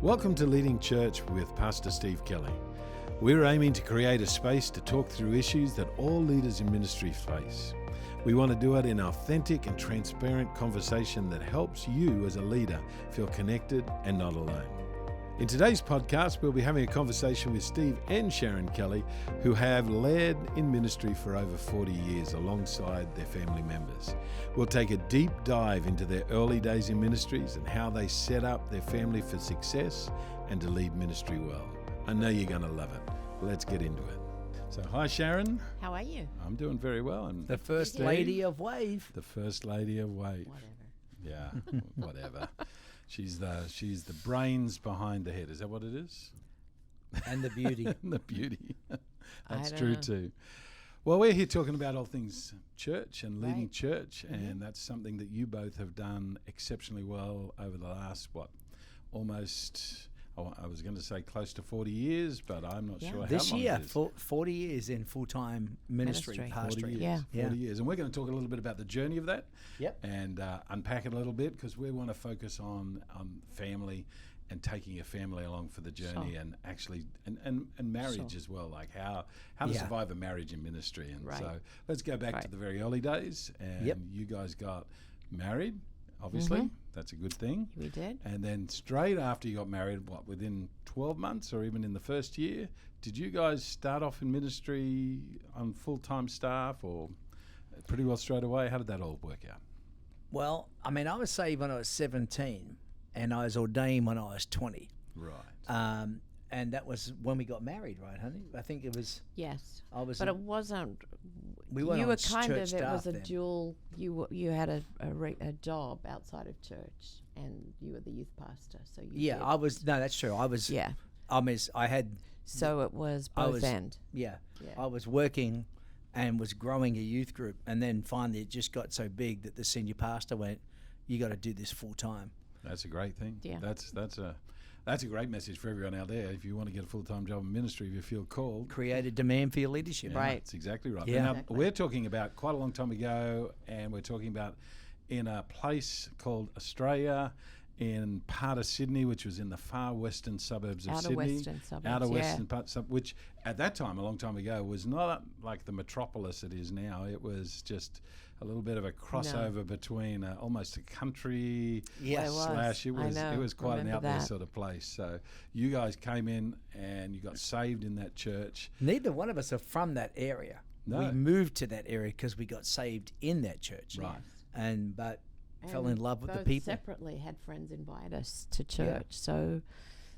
Welcome to Leading Church with Pastor Steve Kelly. We're aiming to create a space to talk through issues that all leaders in ministry face. We want to do it in authentic and transparent conversation that helps you as a leader feel connected and not alone. In today's podcast, we'll be having a conversation with Steve and Sharon Kelly, who have led in ministry for over 40 years alongside their family members. We'll take a deep dive into their early days in ministries and how they set up their family for success and to lead ministry well. I know you're going to love it. Let's get into it. So, hi Sharon. How are you? I'm doing very well. And The first lady of Wave. The first lady of Wave. Whatever. Yeah, whatever. She's the brains behind the head. Is that what it is? And the beauty. The beauty. That's I true don't know. too. Well, we're here talking about all things church and leading Right. church, and that's something that you both have done exceptionally well over the last, almost, I was going to say close to 40 years, but I'm not Yeah. sure This how long year, it is. 40 years in full-time ministry, 40 pastoring. 40 years. Yeah. 40 years. And we're going to talk a little bit about the journey of that. Yep. And unpack it a little bit, because we want to focus on family and taking a family along for the journey. Sure. And actually and marriage Sure. as well, like how to Yeah. survive a marriage in ministry. And Right. so let's go back to Right. the very early days. And Yep. you guys got married, obviously. Mhm. That's a good thing. We did. And then straight after you got married, within 12 months or even in the first year, did you guys start off in ministry on full-time staff or pretty well straight away? How did that all work out? Well, I mean, I was saved when I was 17 and I was ordained when I was 20. Right. And that was when we got married, right, honey? I think it was, Yes. I was, But it wasn't. we weren't You on were kind church of. It was staff a then. dual. You had a job outside of church, and you were the youth pastor. So you. Yeah, did. I was, no, that's true. I was, Yeah. I had, So it was I both was- end. yeah, Yeah. I was working and was growing a youth group. And then finally it just got so big that the senior pastor went, you got to do this full time. That's a great thing. Yeah. That's a great message for everyone out there. If you want to get a full-time job in ministry, if you feel called. Create a demand for your leadership. Yeah, Right. That's exactly right. Yeah. Now, Exactly. we're talking about quite a long time ago, and we're talking about in a place called Australia, in part of Sydney, which was in the far western suburbs of Outer Sydney. western suburbs, Outer yeah. western parts, which at that time, a long time ago, was not like the metropolis it is now. It was just a little bit of a crossover between almost a country Yes. It was. slash. It I was know. it was quite an Remember out there that. sort of place. So you guys came in and you got saved in that church. Neither one of us are from that area. No. We moved to that area because we got saved in that church. Right. But fell And in love with the both people. Separately, had friends invite us to church. So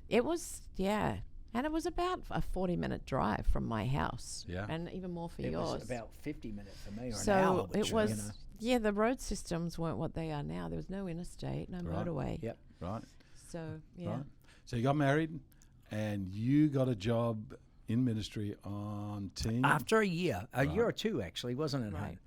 it was, yeah. And it was about a 40-minute drive from my house. Yeah. And even more for It yours. was about 50 minutes for me or so an hour. Which, it was, you know, yeah, the road systems weren't what they are now. There was no interstate, no Right. motorway. Yep. Right. So, yeah. Right. So you got married, and you got a job in ministry on team. After a year Right. or two actually, wasn't it? Right.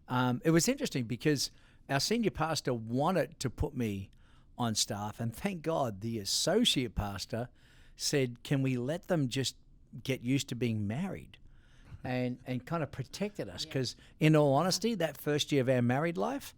Hane? It was interesting because our senior pastor wanted to put me on staff, and thank God the associate pastor said, can we let them just get used to being married? And kind of protected us, because in all honesty, that first year of our married life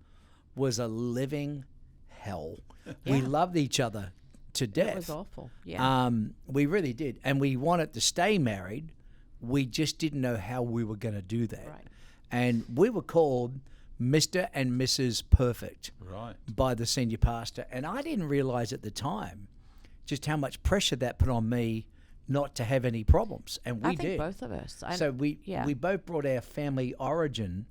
was a living hell. We Yeah. loved each other to death. It was awful. Yeah. We really did. And we wanted to stay married. We just didn't know how we were going to do that. Right. And we were called Mr. and Mrs. Perfect Right. by the senior pastor. And I didn't realize at the time just how much pressure that put on me not to have any problems. And we I think did. both of us. So we both brought our family origin.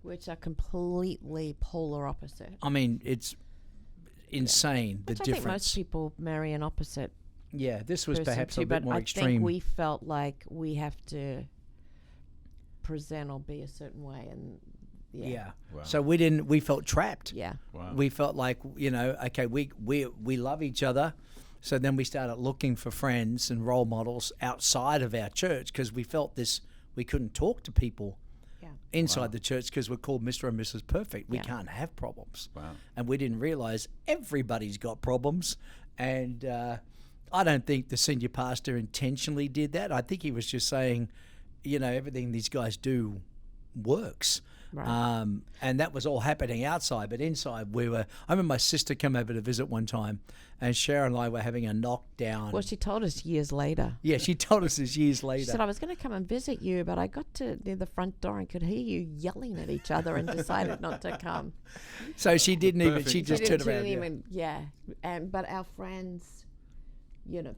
Which are completely polar opposite. I mean, it's insane, the Which I think difference. most people marry an opposite Yeah, this was person perhaps too, a bit but more I extreme. think we felt like we have to present or be a certain way, and Yeah. Wow. So we felt trapped. yeah. Wow. We felt like, okay, we love each other. So then we started looking for friends and role models outside of our church, because we felt we couldn't talk to people Yeah. inside the church because we're called Mr. and Mrs. Perfect. We Yeah. can't have problems. Wow. And we didn't realize everybody's got problems. And I don't think the senior pastor intentionally did that. I think he was just saying, everything these guys do works. Right. And that was all happening outside, but inside I remember my sister came over to visit one time, and Sharon and I were having a knockdown. Well, she told us years later. Yeah, she told us this years She later. said, I was going to come and visit you, but I got to near the front door and could hear you yelling at each other and decided not to come. So she didn't even, Perfect. she just turned around. Yeah. But our friends,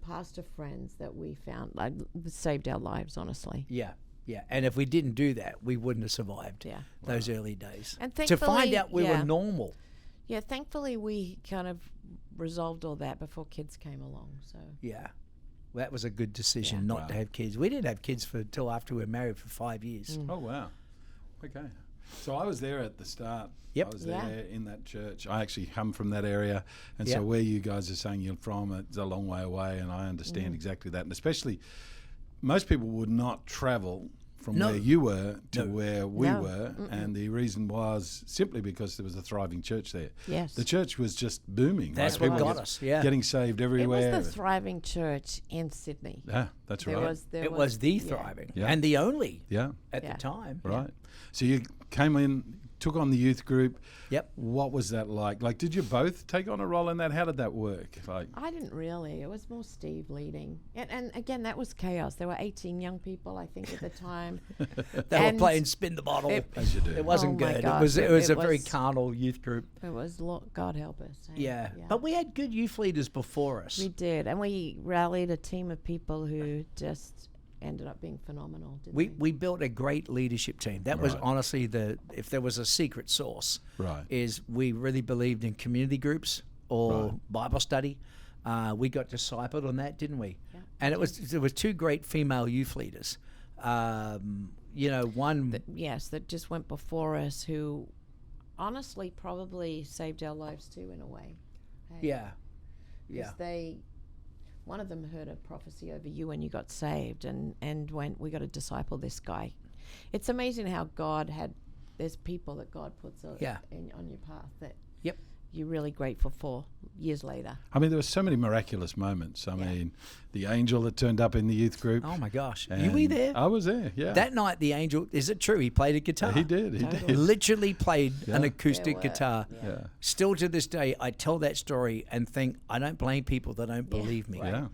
pastor friends that we found, like, saved our lives, honestly. Yeah. Yeah, and if we didn't do that, we wouldn't have survived those early days. And to find thankfully, out we were normal. Yeah, thankfully we kind of resolved all that before kids came along. So Yeah, that was a good decision not to have kids. We didn't have kids till after we were married for 5 years. Oh, wow. Okay. So I was there at the start. Yep. I was there in that church. I actually come from that area. And so where you guys are saying you're from, it's a long way away. And I understand exactly that. And especially, most people would not travel from where you were to where we were. And the reason was simply because there was a thriving church there. yes, The church was just booming. That's Like, what people got were us, getting saved it everywhere. was the thriving church in Sydney. Yeah, that's There right. was, there It was the thriving Yeah. and the only Yeah, at Yeah. the time. right. So you came in, took on the youth group. Yep. What was that like? Like, did you both take on a role in that? How did that work? Like, I didn't really. It was more Steve leading. And again, that was chaos. There were 18 young people, I think, at the time. They were And playing spin the bottle. as you do. It wasn't Oh my good. gosh, It was it a very was- carnal youth group. It was, God help us. eh? Yeah. But we had good youth leaders before us. We did. And we rallied a team of people who just ended up being phenomenal, didn't We built a great leadership team. That was Right. honestly if there was a secret sauce, Right. is we really believed in community groups or Right. Bible study. We got discipled on that, didn't we? Yeah, And there was two great female youth leaders. One Yes, that just went before us, who honestly probably saved our lives too, in a way. Hey? yeah. 'Cause one of them heard a prophecy over you when you got saved and went, we got to disciple this guy. It's amazing how there's people that God puts on your path that Yep. you're really grateful for years later. I mean, there were so many miraculous moments. I mean, the angel that turned up in the youth group. Oh my gosh. You and were there? I was there, yeah. That night the angel, is it true? He played a guitar. He did, he Totally. did. Literally played an acoustic There were- guitar. Yeah. Still to this day, I tell that story and think, I don't blame people that don't believe me. Yeah,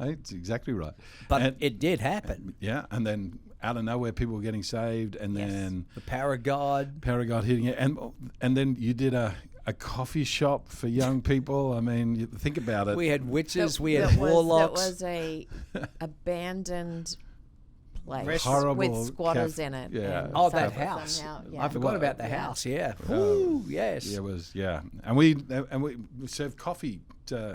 it's exactly right. But And- it did happen. yeah, and then out of nowhere, people were getting saved, and then The power of God. Paragon hitting it, and then you did a coffee shop for young people. I mean, you think about it. We had witches, we That had was- warlocks. That was a abandoned place Horrible with squatters caf- in it. yeah. and Oh, that somehow- house. yeah. I forgot about the house, yeah. Ooh, yes. Yeah, it was, and we served coffee to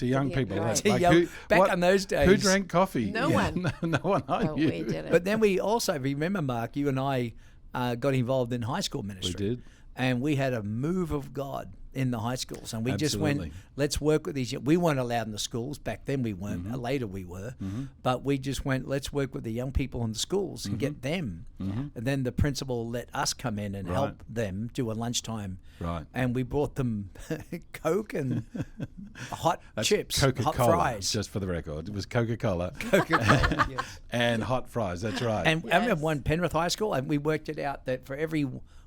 young Yeah, people. right. To young- back in those days. who drank coffee? No one. no one I Oh, knew. we did it. But then we also, remember, Mark, you and I got involved in high school ministry. We did. And we had a move of God in the high schools. And we just went, Absolutely. let's work with these. We weren't allowed in the schools. Back then we weren't. Later we were. But we just went, let's work with the young people in the schools and get them. And then the principal let us come in and help them do a lunchtime. Right. And we brought them Coke and hot That's chips, Coca-Cola, hot fries. just for the record. It was Coca-Cola Coca-Cola, yes. and hot fries. That's right. And I remember Yes. one Penrith High School, and we worked it out that for every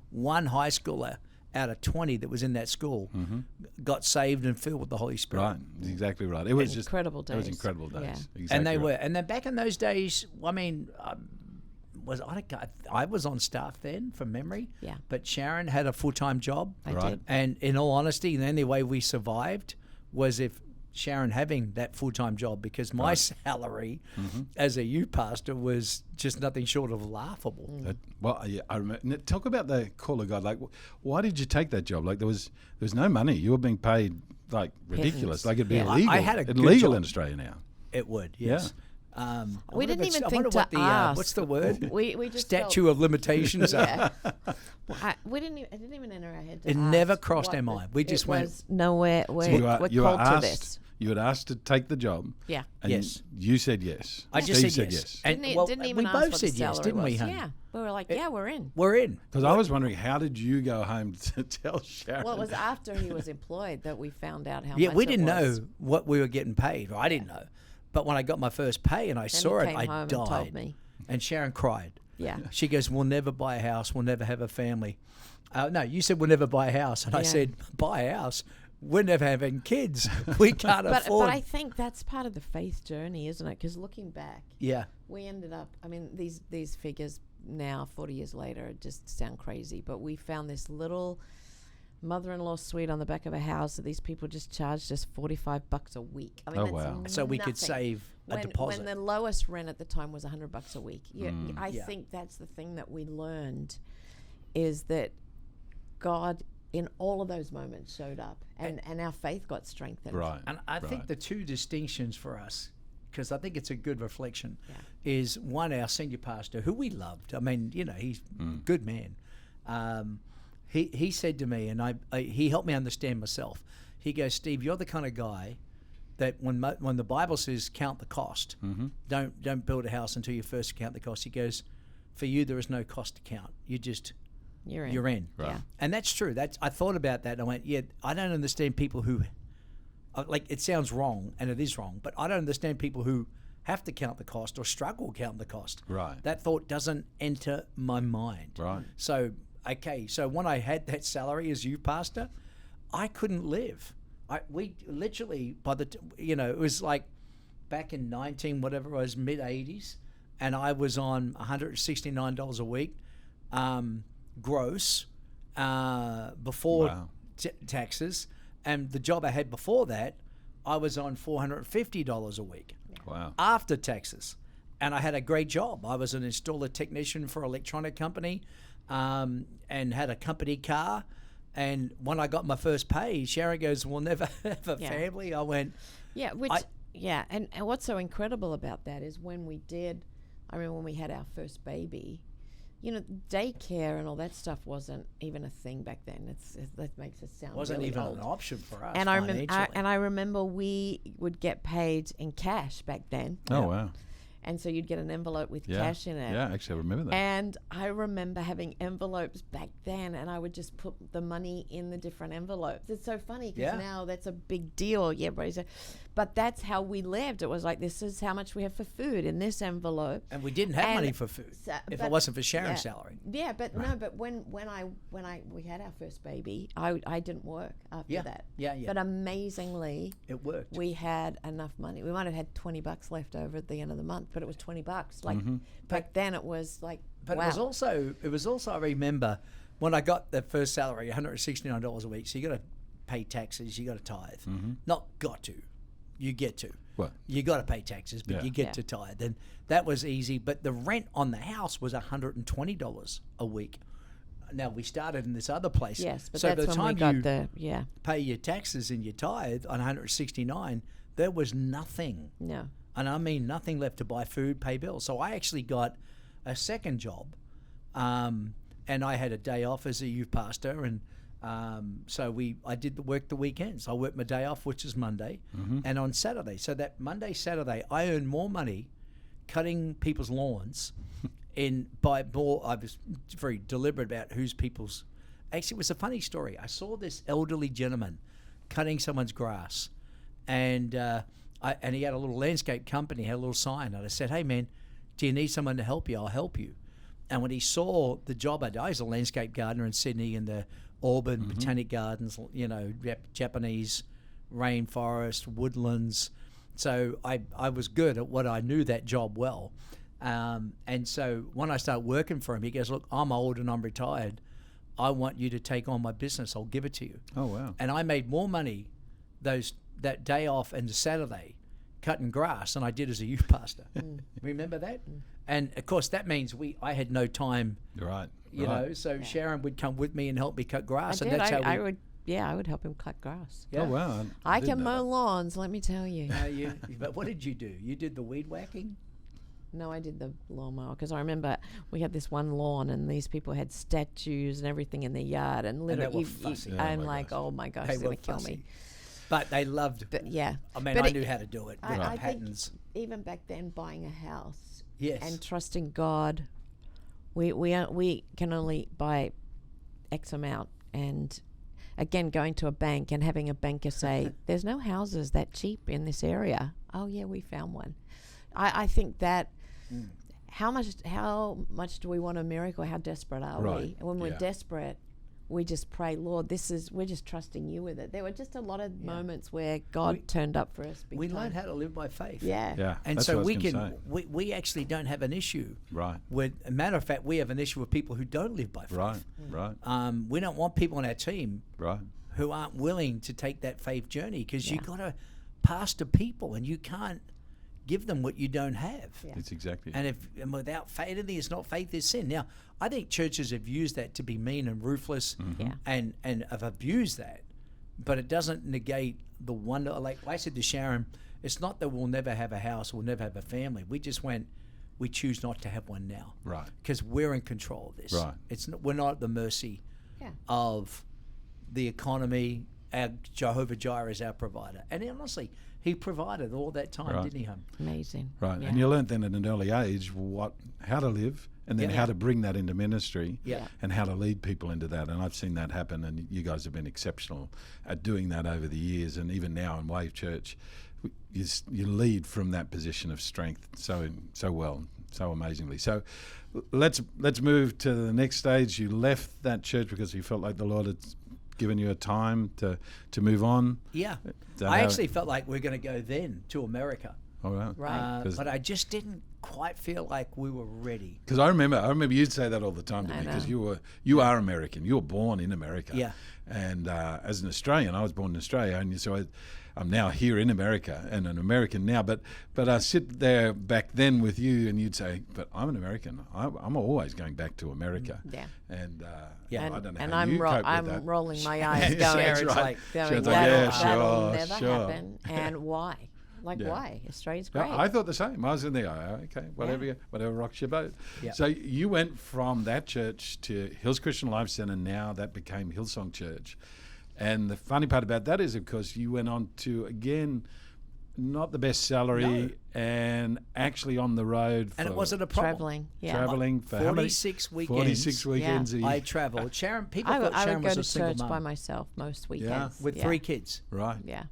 one high schooler out of 20 that was in that school got saved and filled with the Holy Spirit. right, exactly right. It was just Incredible It was days. incredible days. Yeah. Exactly And they right. were. And then back in those days, I mean, I was on staff then from memory. Yeah. But Sharon had a full-time job. I Right. did. And in all honesty, the only way we survived was if Sharon having that full-time job, because my salary as a youth pastor was just nothing short of laughable. Well, yeah, I remember. Now, talk about the call of God. Like, why did you take that job? Like, there was no money. You were being paid like ridiculous. Pittance. Like, it'd be Yeah. illegal. I had a good illegal job. in Australia now. It would, yes. I We wonder didn't if even I think wonder to what the, ask. what's the word? We just Statute of limitations. Yeah. We didn't. It didn't even enter our head. To It ask never crossed what our the- mind. We just it went- was, no, we're You we're were called to asked. this. You had asked to take the job. Yeah. And Yes. you said yes. I just Steve said yes. And Didn't even we ask both what said the yes, salary didn't we, was. hon? Yeah. We were like, yeah, we're in. We're in. Because I was wondering, how did you go home to tell Sharon? Well, it was after he was employed that we found out how Yeah, much we it didn't was. know what we were getting paid. Or I didn't know. But when I got my first pay and I Then saw he it, came I home and died. told me. And Sharon cried. Yeah. She goes, we'll never buy a house. We'll never have a family. No, you said we'll never buy a house. And I Yeah. said, buy a house? We're never having kids. We can't afford. But I think that's part of the faith journey, isn't it? Because looking back, Yeah. we ended up, I mean, these figures now, 40 years later, just sound crazy. But we found this little mother-in-law suite on the back of a house that these people just charged us $45 a week. I mean, Oh, that's wow. So we could nothing. save a deposit. When the lowest rent at the time was $100 a week. I Yeah. think that's the thing that we learned, is that God in all of those moments showed up, and our faith got strengthened. Right. And I think right. the two distinctions for us, because I think it's a good reflection, is one, our senior pastor, who we loved. I mean, you know, he's a good man. He said to me, and he helped me understand myself. He goes, Steve, you're the kind of guy that when the Bible says count the cost, don't build a house until you first count the cost. He goes, for you there is no cost to count. You're in. Right. Yeah. And that's true. I thought about that and I went, yeah, I don't understand people who, like, it sounds wrong and it is wrong, but I don't understand people who have to count the cost or struggle counting the cost. Right. That thought doesn't enter my mind. Right. So, so when I had that salary as youth pastor, I couldn't live. We literally, it was like back in whatever it was, mid-80s, and I was on $169 a week. Gross before Wow. taxes, and the job I had before that, I was on $450 a week Wow. after taxes, and I had a great job. I was an installer technician for an electronic company, and had a company car. And when I got my first pay, Sharon goes, "We'll never have a family." I went, Yeah, and what's so incredible about that is when we did, I remember when we had our first baby, you know, daycare and all that stuff wasn't even a thing back then. That makes it sound wasn't really even old. an option for us. And I financially. remember we would get paid in cash back then, Oh, wow. and so you'd get an envelope with Yeah. cash in it. Yeah, actually, I remember that. And I remember having envelopes back then, and I would just put the money in the different envelopes. It's so funny because Yeah. now that's a big deal. Yeah, but that's how we lived. It was like, this is how much we have for food in this envelope. And we didn't have And money for food if but- it wasn't for Sharon's yeah. salary. Yeah, but no, but when we had our first baby, I didn't work after Yeah. that. Yeah, yeah. But amazingly, It worked. we had enough money. We might have had $20 left over at the end of the month, but it was $20. Like back then, it was like, But wow. it was also I remember when I got the first salary, $169 a week. So you got to pay taxes, you got to tithe. Not got to, you get to. What? You got to pay taxes, but Yeah. you get Yeah. to tithe, and that was easy. But the rent on the house was $120 a week. Now we started in this other place. Yes, but so that's by the when time we got you pay your taxes and your tithe on 169, there was nothing. no. And I mean nothing left to buy food, pay bills. So I actually got a second job, and I had a day off as a youth pastor, and so I did the work the weekends. I worked my day off, which is Monday, and on Saturday. So that Monday, Saturday, I earned more money cutting people's lawns. I was very deliberate about whose people's. Actually, it was a funny story. I saw this elderly gentleman cutting someone's grass, and he had a little landscape company, had a little sign, and I said, "Hey man, do you need someone to help you? I'll help you." And when he saw the job I did, I was a landscape gardener in Sydney in the Auburn Botanic Gardens, you know, Japanese rainforest, woodlands. So I was good at what I knew that job well. And so when I started working for him, he goes, "Look, I'm old and I'm retired. I want you to take on my business. I'll give it to you." Oh, wow. And I made more money that day off and the Saturday cutting grass than I did as a youth pastor. Remember that? And of course that means I had no time, Right. you know, so Sharon would come with me and help me cut grass. I And did. that's how I would. Yeah, I would help him cut grass. Yeah. Oh, wow. I didn't can know mow that. lawns, let me tell you. But what did you do? You did the weed whacking? No, I did the lawnmower because I remember we had this one lawn and these people had statues and everything in their yard and they literally, were fussy. Oh I'm my like, gosh. oh my gosh, They they're were gonna kill fussy. me. But they loved. But yeah, I mean, But I it- knew how to do it with I patterns. think even back then, buying a house Yes. and trusting God, we can only buy X amount, and again going to a bank and having a banker say, "There's no houses that cheap in this area." Oh yeah, we found one. I think that how much do we want a miracle? How desperate are Right. we? And when we're Yeah. desperate, we just pray, Lord, we're just trusting you with it. There were just a lot of moments where God turned up for us. We learn how to live by faith. Yeah. Yeah. And that's so what I we was gonna say. we actually don't have an issue. Right. With a matter of fact, we have an issue with people who don't live by faith. Right. Right. We don't want people on our team Right. who aren't willing to take that faith journey, because you got to pastor people and you can't give them what you don't have. Yeah. It's exactly. And without faith, anything is not faith is sin. Now, I think churches have used that to be mean and ruthless, Yeah. and have abused that, but it doesn't negate the wonder. Like I said to Sharon, it's not that we'll never have a house, we'll never have a family. We choose not to have one now, Right. because we're in control of this. Right. We're not at the mercy Yeah. of the economy. Our Jehovah Jireh is our provider, and honestly, He provided all that time, Right. didn't He, hon? Amazing. Right. Yeah. And you learnt then at an early age how to live, and then Yeah. how to bring that into ministry, Yeah. and how to lead people into that. And I've seen that happen, and you guys have been exceptional at doing that over the years. And even now in Wave Church, you lead from that position of strength so well, so amazingly. So let's move to the next stage. You left that church because you felt like the Lord had given you a time to move on. Yeah. that I how- actually felt like we are going to go then to America. All right. Right. Because- But I just didn't quite feel like we were ready. Because I remember you'd say that all the time to I me, because know. you are American. You were born in America. Yeah. And as an Australian, I was born in Australia, and so I'm now here in America and an American now. But I sit there back then with you, and you'd say, "But I'm an American. I'm always going back to America." Yeah. And Yeah. I don't know And how you cope with I'm that. rolling my eyes, Yeah, going, that's right. going, Sharon's like, that'll, yeah, that'll sure, never sure. happen. And why? Like, Yeah. why? Australia's Yeah, great. I thought the same. I was in there. Okay, whatever rocks your boat. Yeah. So you went from that church to Hills Christian Life Centre. Now that became Hillsong Church. And the funny part about that is, of course, you went on to, again, not the best salary, and actually on the road. And for it wasn't a problem. Traveling. for how many? 46 weekends. 46 weekends. Yeah. a I year. traveled. Sharon, people I thought would Sharon go was to a single church mum by myself most weekends. with 3 kids. Right. Yeah.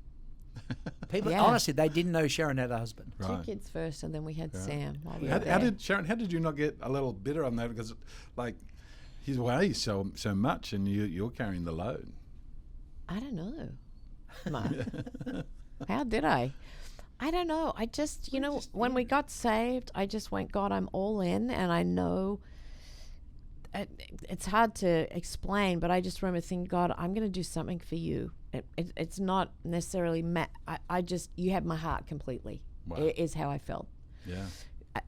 People, Yeah. honestly, they didn't know Sharon had a husband. Right. 2 kids first, and then we had Sam. While we How were there. did Sharon? How did you not get a little bitter on that? Because, like, he's away so much, and you're carrying the load. I don't know. How did I? I don't know. I just, when we got saved, I just went, God, I'm all in, and I know it's hard to explain, but I just remember thinking, God, I'm going to do something for you. It's not necessarily you have my heart completely. Wow. Is how I felt. Yeah.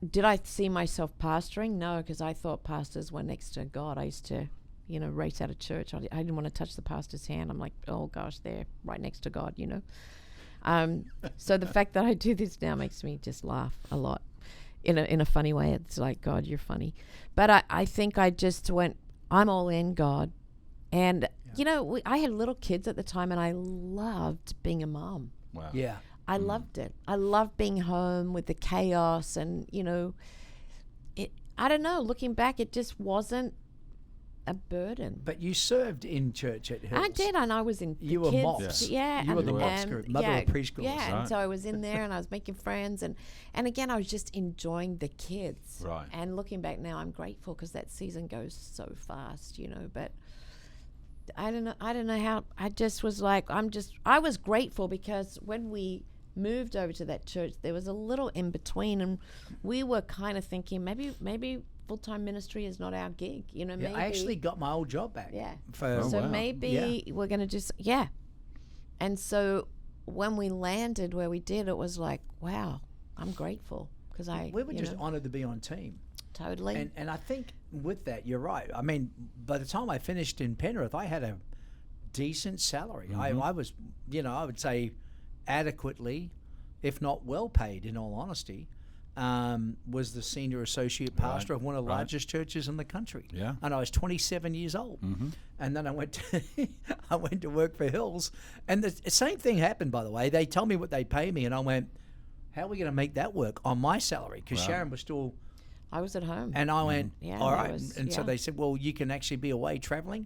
Did I see myself pastoring? No, because I thought pastors were next to God. I used to, race out of church. I didn't want to touch the pastor's hand. I'm like, oh gosh, they're right next to God, So the fact that I do this now makes me just laugh a lot, in a funny way. It's like, God, you're funny. But I think I just went, I'm all in, God. And, I had little kids at the time, and I loved being a mom. Wow. Yeah. I loved it. I loved being home with the chaos, and I don't know. Looking back, it just wasn't a burden. But you served in church at Hills. I did, and I was in the You were kids. mops. Yeah, You were and, the mops and- group, mother yeah, of preschoolers. Yeah, Right. and so I was in there, and I was making friends, and again, I was just enjoying the kids. Right. And looking back now, I'm grateful because that season goes so fast, But I don't know how. I just was like, I was grateful because when we moved over to that church, there was a little in between, and we were kind of thinking maybe full-time ministry is not our gig, maybe. I actually got my old job back. Yeah. For, So wow. maybe we're going to just, And so when we landed where we did, it was like, wow, I'm grateful because we were just honoured to be on team. totally. And I think with that, you're right. I mean, by the time I finished in Penrith, I had a decent salary. I was, I would say adequately, if not well paid, in all honesty. Was the senior associate pastor of one of the largest churches in the country. Yeah. And I was 27 years old. And then I went to work for Hills. And the same thing happened, by the way. They told me what they pay me, and I went, how are we going to make that work on my salary? Because Sharon was still... I was at home. And I went, Yeah, all I right. was- And so yeah. they said, well, you can actually be away traveling.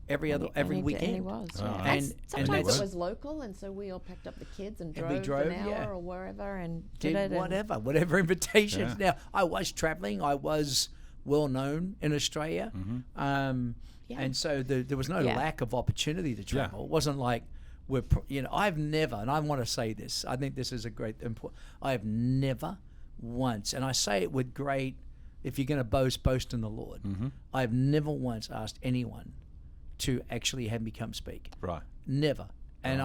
every And weekend. he was. Oh, Yeah. wow. And sometimes that's- it was local, and so we all packed up the kids and And we drove an drove, hour yeah. or wherever and did Did it. whatever invitations. Yeah. Now, I was traveling. I was well known in Australia. Yeah. And so there was no Yeah. lack of opportunity to travel. Yeah. It wasn't like I've never, and I want to say this, I think this is a great important, I have never once, and I say it with great, if you're going to boast in the Lord, I've never once asked anyone to actually have me come speak. Right. Never. And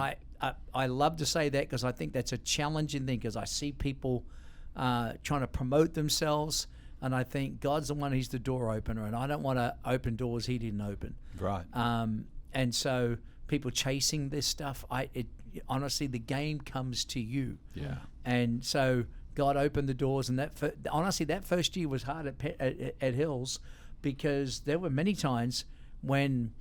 I love to say that because I think that's a challenging thing, because I see people trying to promote themselves, and I think God's the one, he's the door opener, and I don't want to open doors he didn't open. Right. And so people chasing this stuff, honestly, the game comes to you. Yeah. And so God opened the doors, and honestly, that first year was hard at Hills, because there were many times when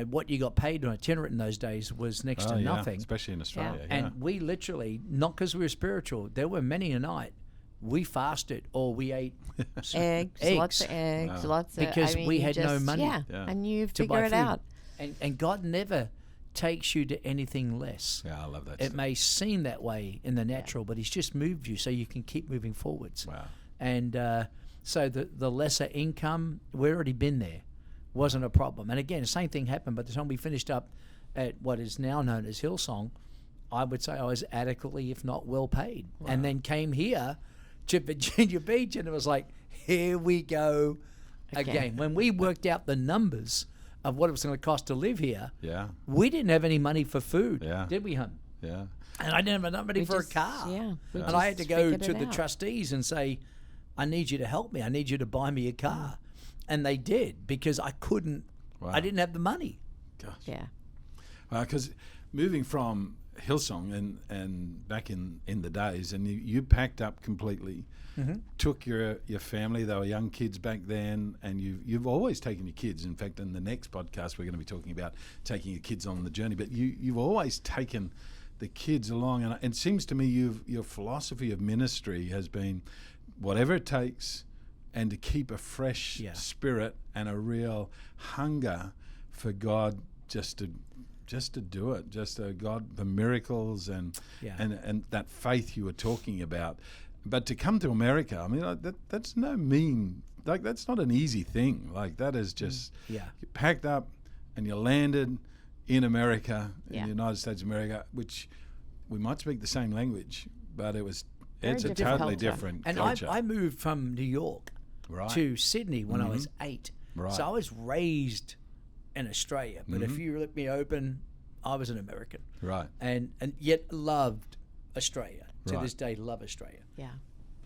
what you got paid on itinerant in those days was next to nothing, especially in Australia. Yeah. and we literally, not because we were spiritual, there were many a night we fasted or we ate eggs, lots of eggs, lots of, because we had no money. Yeah. And you to buy figure it food. out. And God never takes you to anything less. Yeah, I love that. It may seem that way in the natural, but he's just moved you so you can keep moving forwards. Wow. And so the lesser income, we've already been there. Wasn't a problem. And again, the same thing happened. By the time we finished up at what is now known as Hillsong, I would say I was adequately, if not well paid. Wow. And then came here to Virginia Beach, and it was like, here we go again. When we worked out the numbers of what it was going to cost to live here, we didn't have any money for food, did we, hun? Yeah. And I didn't have enough money for a car. And I had to go to the trustees and say, I need you to help me. I need you to buy me a car. And they did, because I couldn't, I didn't have the money. Gosh. Yeah. Because moving from Hillsong and back in the days, and you packed up completely, took your family, they were young kids back then, and you've always taken your kids. In fact, in the next podcast, we're going to be talking about taking your kids on the journey, but you've always taken the kids along, and it seems to me your philosophy of ministry has been whatever it takes, and to keep a fresh spirit and a real hunger for God, just to do it, God, the miracles and that faith you were talking about. But to come to America, I mean, that's no mean, that's not an easy thing. Like, that is just, you packed up and you landed in America, in the United States of America, which we might speak the same language, but it's a totally different culture. And I moved from New York to Sydney when I was 8. Right. So I was raised in Australia, but if you let me open, I was an American. Right. And yet loved Australia. To this day, love Australia. Yeah.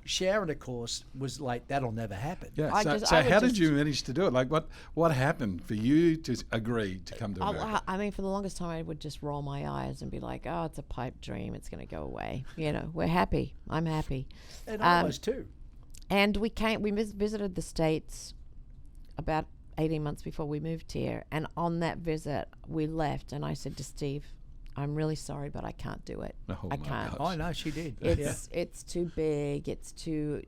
Sharon, of course, was like, that'll never happen. Yeah. So how did you manage to do it? Like, what happened for you to agree to come to America? I mean, for the longest time, I would just roll my eyes and be like, oh, it's a pipe dream. It's going to go away. We're happy. I'm happy. And I was too. And we visited the States about 18 months before we moved here. And on that visit, we left, and I said to Steve, I'm really sorry, but I can't do it. I can't. Oh, no, she did. It's too big. It's too.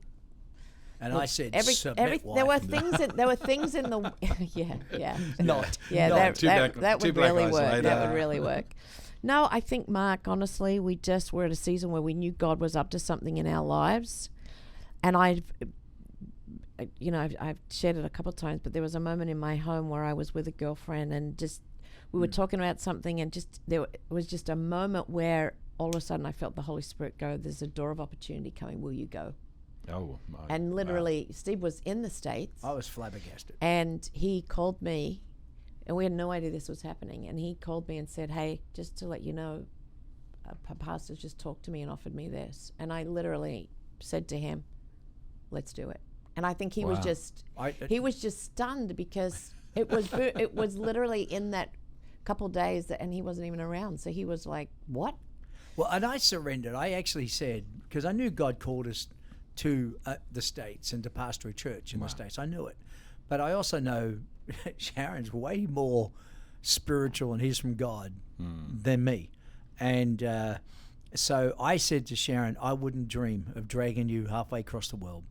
And I said, there were things in the not. Yeah, that would really work. That would really work. No, I think, Mark, honestly, we're at a season where we knew God was up to something in our lives, and I've shared it a couple of times, but there was a moment in my home where I was with a girlfriend, and just we were talking about something, and there was just a moment where all of a sudden I felt the Holy Spirit go, there's a door of opportunity coming, will you go? Oh, and literally, Steve was in the States. I was flabbergasted. And he called me, and we had no idea this was happening, and he called me and said, hey, just to let you know, a pastor just talked to me and offered me this. And I literally said to him, let's do it. And I think he was just stunned, because it was literally in that couple days and he wasn't even around. So he was like, what? Well, and I surrendered. I actually said, because I knew God called us to the States and to pastor a church in the States. I knew it. But I also know Sharon's way more spiritual and he's from God than me. And so I said to Sharon, I wouldn't dream of dragging you halfway across the world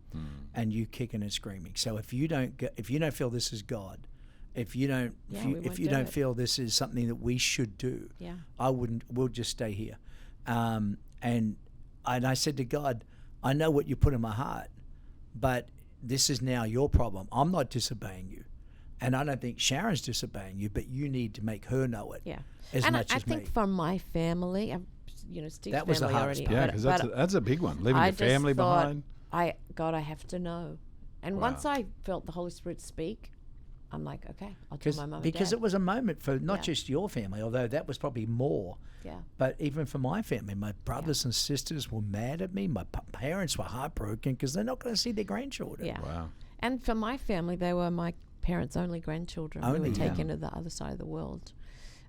and you kicking and screaming. So if you don't feel this is God, if you don't if you don't feel this is something that we should do, we'll just stay here. And I said to God, I know what you put in my heart, but this is now your problem. I'm not disobeying you. And I don't think Sharon's disobeying you, but you need to make her know it as much as me. I think from my family, Steve's that was family the already. hardest Yeah, because that's a big one, leaving your family behind. God, I have to know. And once I felt the Holy Spirit speak, I'm like, okay, I'll tell my mum and dad. Because it was a moment for not just your family, although that was probably more. Yeah. But even for my family, my brothers and sisters were mad at me. My parents were heartbroken because they're not going to see their grandchildren. Yeah. Wow. And for my family, they were my parents' only grandchildren who were taken to the other side of the world.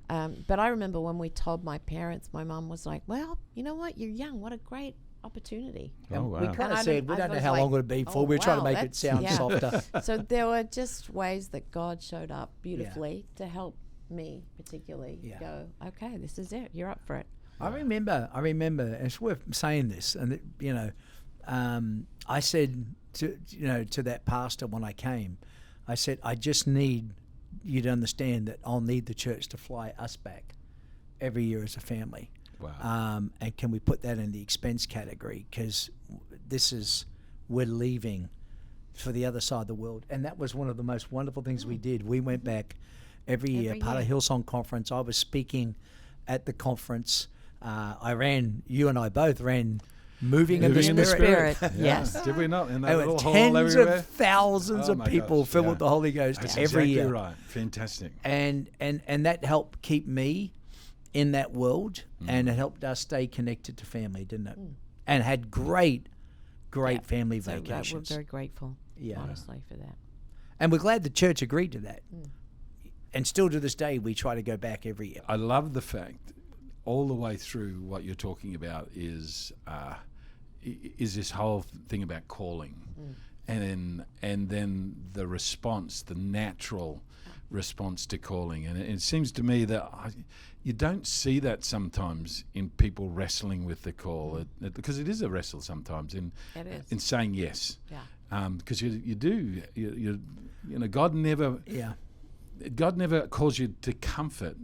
But I remember when we told my parents, my mum was like, well, you know what? You're young. What a great opportunity. Oh, wow. We kind of said, we don't know how long it'll be for. We're trying to make it sound softer. So there were just ways that God showed up beautifully to help me particularly go, okay, this is it. You're up for it. I remember, and it's worth saying this, and I said to that pastor when I came, I said, I just need you to understand that I'll need the church to fly us back every year as a family. Wow. And can we put that in the expense category? Because we're leaving for the other side of the world. And that was one of the most wonderful things we did. We went back every year, part of Hillsong Conference. I was speaking at the conference. You and I both ran Moving in the Spirit. Yes. Did we not? In that There little were hall tens everywhere? of thousands of people filled with the Holy Ghost That's every exactly year. Right. Fantastic. And that helped keep me in that world, and it helped us stay connected to family, didn't it? And had great family vacations. We're very grateful, honestly, for that. And we're glad the church agreed to that. And still to this day, we try to go back every year. I love the fact all the way through what you're talking about is this whole thing about calling, and then the response, the natural response to calling. And it seems to me that you don't see that sometimes in people wrestling with the call, because it is a wrestle sometimes in saying yes. Yeah. Because God never calls you to comfort.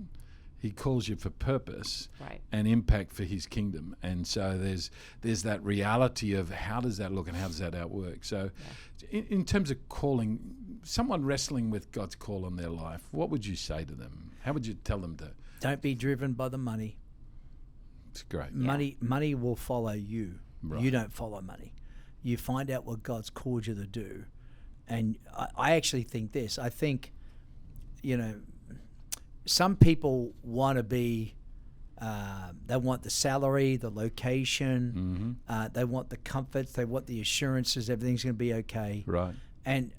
He calls you for purpose and impact for his kingdom. And so there's that reality of how does that look and how does that outwork. So in terms of calling, someone wrestling with God's call on their life, what would you say to them? How would you tell them to? Don't be driven by the money. It's great. Money will follow you. Right. You don't follow money. You find out what God's called you to do. And I actually think this. I think, some people want to be, they want the salary, the location, they want the comforts, they want the assurances, everything's going to be okay. Right. And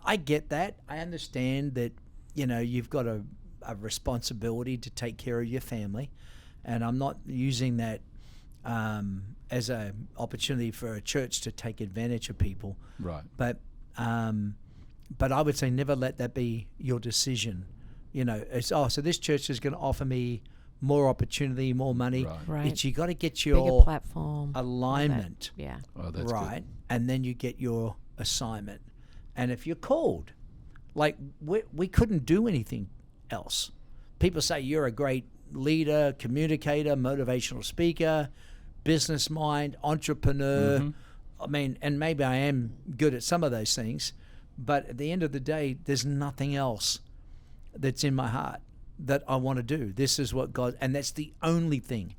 I get that. I understand that, you've got a responsibility to take care of your family. And I'm not using that as an opportunity for a church to take advantage of people. Right. But I would say never let that be your decision. So this church is going to offer me more opportunity, more money. Right. It's you got to get your bigger platform, alignment Oh, that's right, good. and then you get your assignment. And if you're called, like we couldn't do anything else. People say you're a great leader, communicator, motivational speaker, business mind, entrepreneur. I mean, and maybe I am good at some of those things, but at the end of the day, there's nothing else that's in my heart that I want to do. This is what God, and that's the only thing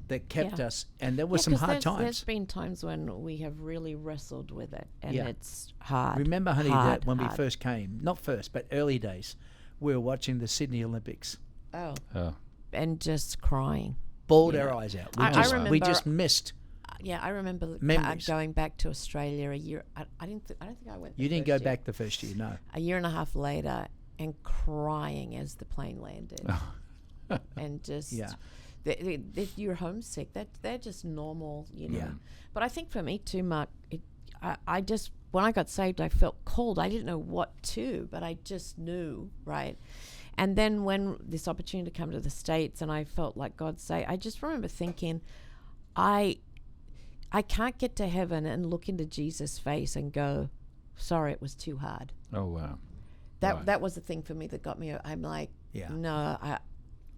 that kept us. And there were some hard times. There's been times when we have really wrestled with it, and it's hard. Remember, honey, that when we first came, not first, but early days, we were watching the Sydney Olympics. Oh. And just crying. Bawled our eyes out. We just missed. I remember going back to Australia a year. I don't think I went. You didn't go back the first year, no. A year and a half later, and crying as the plane landed, and just if you're homesick, they're just normal, But I think for me too, Mark, I just when I got saved, I felt called. I didn't know what to, but I just knew, right? And then when this opportunity to come to the States, and I felt like God say, I just remember thinking, I can't get to heaven and look into Jesus' face and go, sorry, it was too hard. Oh, wow. Right. that was the thing for me that got me. I'm like, Yeah. no,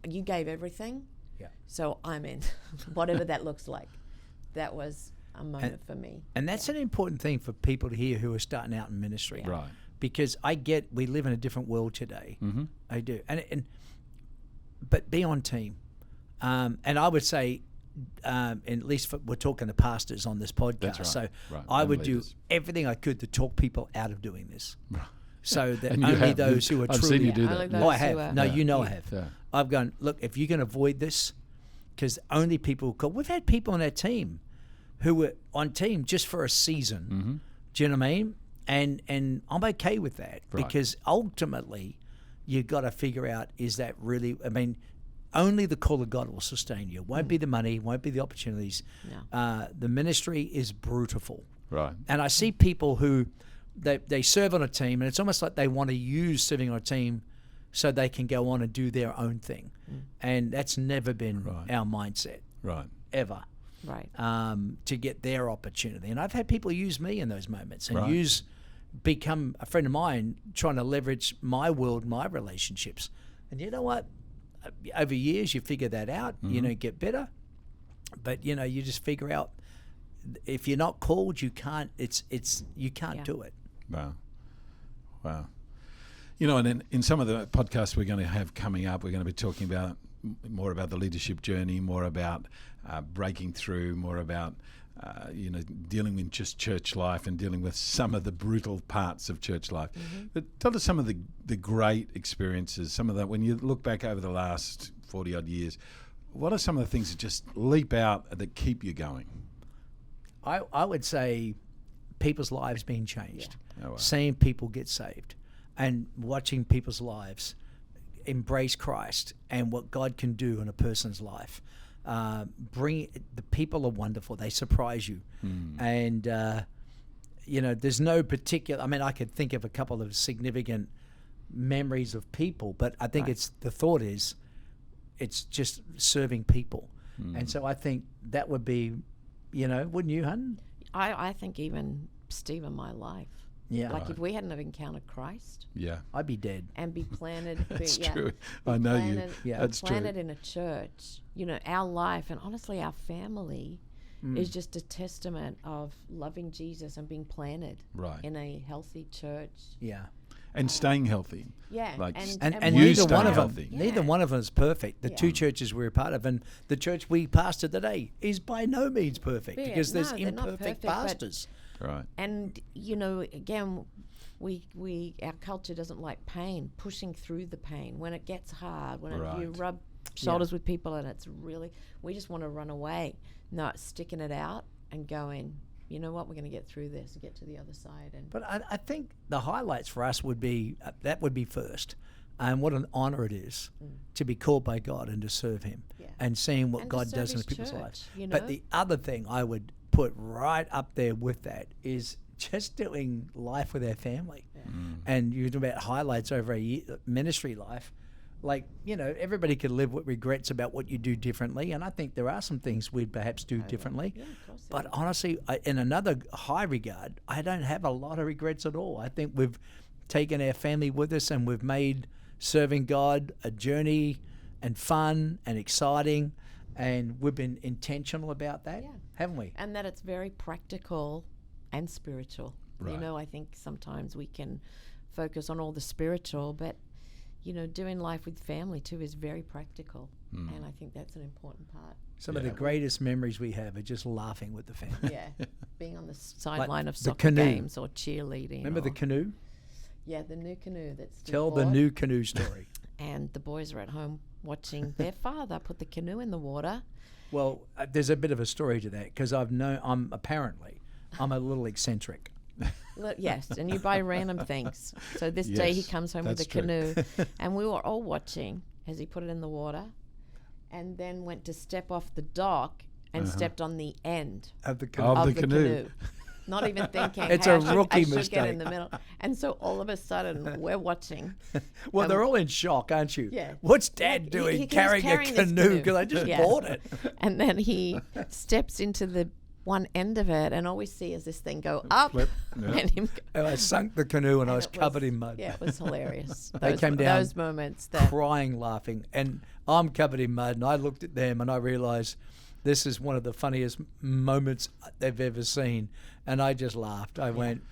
you gave everything, Yeah. so I'm in, whatever that looks like. That was a moment for me. And that's an important thing for people to hear who are starting out in ministry. Yeah. Right. Because we live in a different world today. Mm-hmm. I do. But be on team. And I would say, at least we're talking to pastors on this podcast. That's right. So Right. I And would do leaders. everything I could to talk people out of doing this. Right. So that And you only have. those who are I've truly... seen you do only that. those Oh, I who have. are- No, Yeah. you know I Yeah. have. Yeah. I've gone, look, if you can avoid this, because only people call. We've had people on our team who were on team just for a season. Mm-hmm. Do you know what I mean? And I'm okay with that Right. because ultimately you've got to figure out, is that really, I mean, only the call of God will sustain you. It won't be the money, won't be the opportunities. No. The ministry is brutal. Right. And I see people who, they serve on a team, and it's almost like they want to use serving on a team so they can go on and do their own thing. And that's never been Right. our mindset, Right. ever, Right. to get their opportunity. And I've had people use me in those moments and Right. become a friend of mine, trying to leverage my world, my relationships. And you know what? Over years, you figure that out, you know, get better. But, you know, you just figure out, if you're not called, you can't, you can't Yeah. do it. Wow. Wow. You know, and in some of the podcasts we're going to have coming up, we're going to be talking about more about the leadership journey, more about breaking through, more about, dealing with just church life and dealing with some of the brutal parts of church life. But tell us some of the great experiences, some of that, when you look back over the last 40 odd years, what are some of the things that just leap out that keep you going? I would say people's lives being changed, Oh, wow. seeing people get saved, and watching people's lives embrace Christ and what God can do in a person's life. The people are wonderful; they surprise you, and there's no particular. I mean, I could think of a couple of significant memories of people, but I think Right. the thought is, it's just serving people, and so I think that would be. Wouldn't you, hun? I think even Steve in my life. Yeah. Like if we hadn't have encountered Christ Yeah. I'd be dead. and be planted. That's yeah, true. be I know planted, you. Yeah. That's true. planted in a church. Our life and honestly our family is just a testament of loving Jesus and being planted Right. in a healthy church. Yeah. And staying healthy. Yeah, Like, And You neither stay one of them, healthy. neither Yeah. one of them is perfect. The Yeah. two churches we're a part of, and the church we pastor today is by no means perfect Yeah, because there's no, they're not imperfect perfect, but- pastors. Right. And again, our culture doesn't like pain, pushing through the pain when it gets hard, when you Right. rub shoulders with people and it's really, we just want to run away. No, sticking it out and going, you know what, we're going to get through this and get to the other side. And But I think the highlights for us would be that would be first, and what an honor it is to be called by God and to serve Him, Yeah. and seeing what And to God serve does in His people's church, lives. you But know? the other thing I would put right up there with that is just doing life with our family. And you're talking about highlights over a year, ministry life. Like, everybody can live with regrets about what you do differently. And I think there are some things we'd perhaps do differently. yeah, of course. But honestly, in another high regard, I don't have a lot of regrets at all. I think we've taken our family with us and we've made serving God a journey and fun and exciting. And we've been intentional about that, Yeah. haven't we? And that it's very practical and spiritual. Right. I think sometimes we can focus on all the spiritual, but doing life with family too is very practical, and I think that's an important part. Some of the greatest memories we have are just laughing with the family. Yeah, being on the sideline of the soccer canoe. games or cheerleading. Remember the canoe? Yeah, the new canoe that's Tell the new canoe story. And the boys are at home watching their father put the canoe in the water. Well, there's a bit of a story to that because I'm a little eccentric. Yes, and you buy random things. So this day he Yes, comes home with a that's true. canoe, and we were all watching as he put it in the water, and then went to step off the dock and stepped on the end Of the canoe. Of of the the canoe. canoe. Not even thinking. It's hey, a I should- rookie I should get mistake. in the middle. And so all of a sudden we're watching. Well, they're all in shock, aren't you? Yeah. What's Dad He- doing he was carrying a carrying this canoe? Because I just Yeah. bought it. And then he steps into the one end of it, and all we see is this thing go up, Flip. Yeah. and him. And I sunk the canoe and I was it covered in mud. Yeah, it was hilarious. They came down those moments. That crying, laughing, and I'm covered in mud. And I looked at them and I realised this is one of the funniest moments they've ever seen. And I just laughed. I went,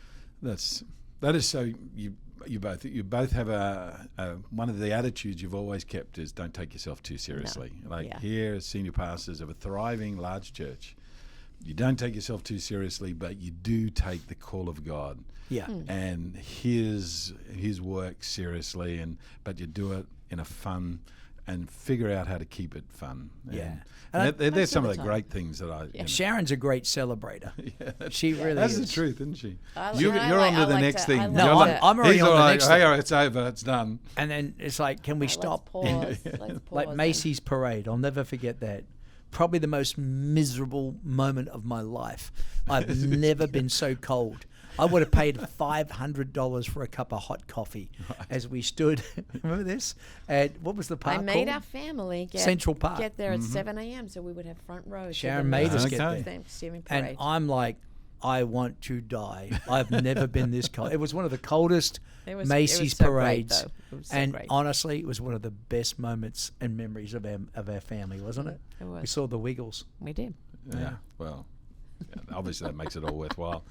that is so. You both have a one of the attitudes you've always kept is don't take yourself too seriously. Here as senior pastors of a thriving large church, you don't take yourself too seriously, but you do take the call of God. Yeah. And his work seriously, but you do it in a fun and figure out how to keep it fun. Yeah. And there's some of the time. great things that I. Yeah. Sharon's a great celebrator. She really That's is. the truth, isn't she? You're on to the next thing. I'm already He's on all the like, next hey, thing. it's over, it's done. And then it's like, can we stop? Let's pause. Like Macy's parade. I'll never forget that. Probably the most miserable moment of my life. I've never been so cold. I would have paid $500 for a cup of hot coffee as we stood. Remember this? At what was the park I made called? our family Central Park. get there at 7 a.m. so we would have front row. to Sharon the made us Okay. get there. Thanksgiving And parade. I'm like, I want to die. I've never been this cold. It was one of the coldest Macy's so great, parades. though. It was so And great. honestly, it was one of the best moments and memories of our family, wasn't it? It was. We saw the Wiggles. We did. Yeah, well, obviously that makes it all worthwhile.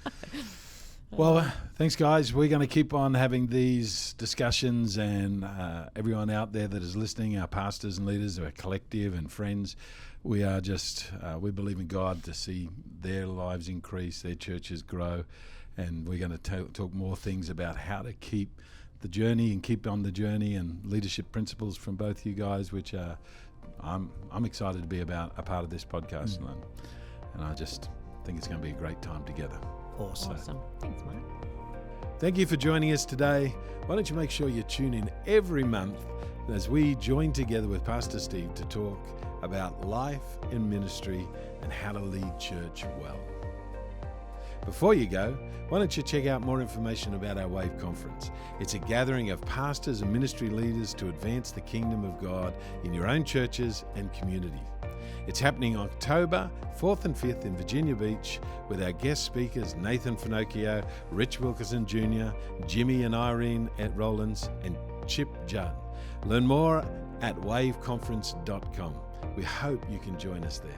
Well, thanks, guys. We're going to keep on having these discussions, and everyone out there that is listening, our pastors and leaders, our collective and friends, we are just, we believe in God to see their lives increase, their churches grow, and we're going to talk more things about how to keep the journey and keep on the journey, and leadership principles from both you guys, which I'm excited to be a part of this podcast, and I just think it's going to be a great time together. Awesome. Thanks, Mike. Thank you for joining us today. Why don't you make sure you tune in every month as we join together with Pastor Steve to talk about life in ministry and how to lead church well. Before you go, why don't you check out more information about our Wave Conference? It's a gathering of pastors and ministry leaders to advance the kingdom of God in your own churches and communities. It's happening October 4th and 5th in Virginia Beach with our guest speakers Nathan Finocchio, Rich Wilkerson Jr., Jimmy and Irene at Rollins, and Chip Judd. Learn more at waveconference.com. We hope you can join us there.